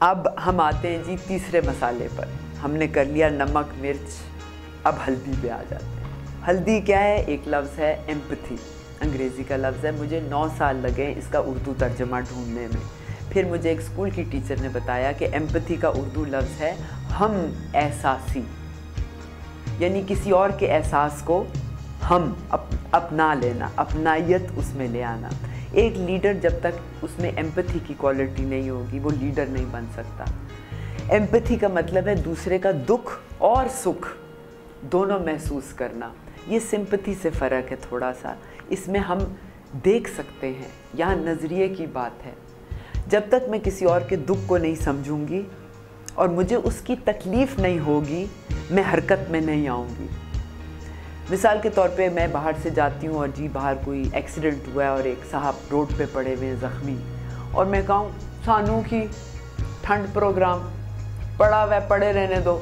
अब हम आते हैं जी तीसरे मसाले पर। हमने कर लिया नमक मिर्च, अब हल्दी पे आ जाते हैं। हल्दी क्या है? एक लफ्ज़ है एम्पैथी, अंग्रेज़ी का लफ्ज़ है। मुझे 9 साल लगे इसका उर्दू तर्जमा ढूंढने में। फिर मुझे एक स्कूल की टीचर ने बताया कि एम्पैथी का उर्दू लफ्ज़ है हम एहसासी, यानी किसी और के एहसास को हम अपना लेना, अपनायत उसमें ले आना। एक लीडर जब तक उसमें एम्पैथी की क्वालिटी नहीं होगी वो लीडर नहीं बन सकता। एम्पैथी का मतलब है दूसरे का दुख और सुख दोनों महसूस करना। ये सिंपैथी से फ़र्क है थोड़ा सा, इसमें हम देख सकते हैं, यहाँ नज़रिए की बात है। जब तक मैं किसी और के दुख को नहीं समझूंगी और मुझे उसकी तकलीफ़ नहीं होगी, मैं हरकत में नहीं आऊँगी। मिसाल के तौर पे मैं बाहर से जाती हूँ और जी बाहर कोई एक्सीडेंट हुआ है और एक साहब रोड पे पड़े हुए हैं ज़ख्मी, और मैं कहूँ सानू की ठंड प्रोग्राम पड़ा हुआ पड़े रहने दो,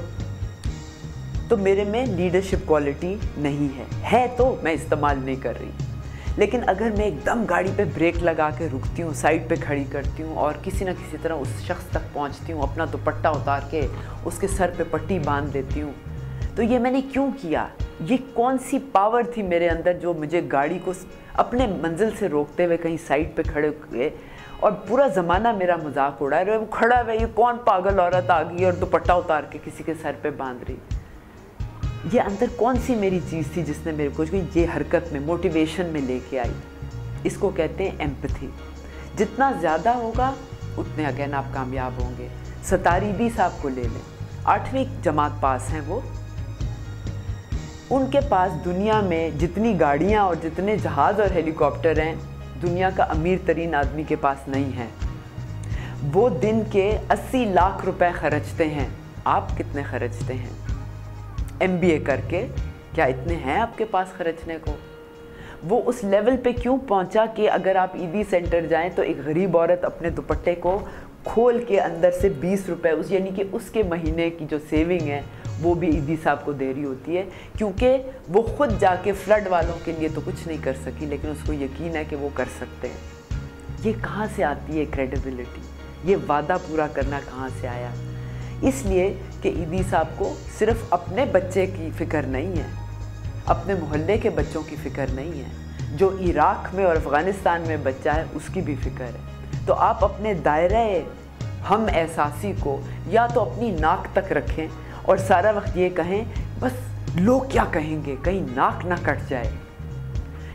तो मेरे में लीडरशिप क्वालिटी नहीं है तो मैं इस्तेमाल नहीं कर रही। लेकिन अगर मैं एकदम गाड़ी पे ब्रेक लगा के रुकती हूँ, साइड पे खड़ी करती हूँ और किसी न किसी तरह उस शख्स तक पहुँचती हूँ, अपना दुपट्टा उतार के उसके सर पे पट्टी बांध देती हूँ, तो ये मैंने क्यों किया? ये कौन सी पावर थी मेरे अंदर जो मुझे गाड़ी को अपने मंजिल से रोकते हुए कहीं साइड पे खड़े हुए और पूरा ज़माना मेरा मजाक उड़ा रहा है, वो खड़ा है, ये कौन पागल औरत आ गई और दुपट्टा उतार के किसी के सर पे बांध रही। ये अंदर कौन सी मेरी चीज़ थी जिसने मेरे को ये हरकत में, मोटिवेशन में लेके आई? इसको कहते हैं एम्पैथी। जितना ज़्यादा होगा उतने अगेन आप कामयाब होंगे। सतारी भी साहब को ले लें, 8वीं जमात पास हैं वो, उनके पास दुनिया में जितनी गाड़ियाँ और जितने जहाज़ और हेलीकॉप्टर हैं, दुनिया का अमीर तरीन आदमी के पास नहीं है। वो दिन के 80 लाख रुपए खर्चते हैं। आप कितने खर्चते हैं MBA करके? क्या इतने हैं आपके पास खर्चने को? वो उस लेवल पे क्यों पहुंचा कि अगर आप ईदी सेंटर जाएं तो एक गरीब औरत अपने दुपट्टे को खोल के अंदर से 20 रुपये उस, यानी कि उसके महीने की जो सेविंग है वो भी ईदी साहब को दे रही होती है, क्योंकि वो खुद जाके फ्लड वालों के लिए तो कुछ नहीं कर सकी, लेकिन उसको यकीन है कि वो कर सकते हैं। ये कहाँ से आती है क्रेडिबिलिटी? ये वादा पूरा करना कहाँ से आया? इसलिए कि ईदी साहब को सिर्फ अपने बच्चे की फ़िक्र नहीं है, अपने मोहल्ले के बच्चों की फ़िक्र नहीं है, जो इराक़ में और अफ़गानिस्तान में बच्चा है उसकी भी फ़िक्र है। तो आप अपने दायरे हम एहसासी को या तो अपनी नाक तक रखें और सारा वक्त ये कहें बस लोग क्या कहेंगे, कहीं नाक ना कट जाए,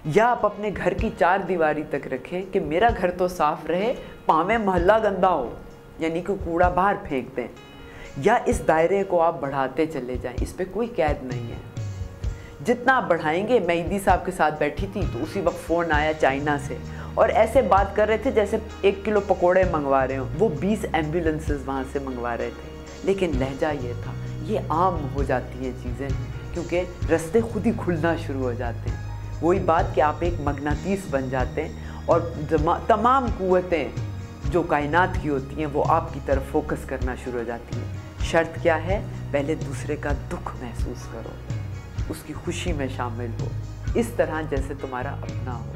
या आप अपने घर की 4 दीवारी तक रखें कि मेरा घर तो साफ़ रहे, पावें मोहल्ला गंदा हो, यानी कि कूड़ा बाहर फेंक दें, या इस दायरे को आप बढ़ाते चले जाएं। इस पे कोई कैद नहीं है। जितना आप बढ़ाएंगे, मैं ईदी साहब के साथ बैठी थी तो उसी वक्त फ़ोन आया चाइना से और ऐसे बात कर रहे थे जैसे 1 किलो पकोड़े मंगवा रहे हो। वो 20 एम्बुलेंसेस वहाँ से मंगवा रहे थे, लेकिन लहजा ये था। ये आम हो जाती हैं चीज़ें क्योंकि रास्ते खुद ही खुलना शुरू हो जाते हैं। वही बात कि आप एक मगनातीस बन जाते हैं और तमाम कुव्वतें जो कायनात की होती हैं वो आपकी तरफ फोकस करना शुरू हो जाती हैं। शर्त क्या है? पहले दूसरे का दुख महसूस करो, उसकी खुशी में शामिल हो, इस तरह जैसे तुम्हारा अपना हो।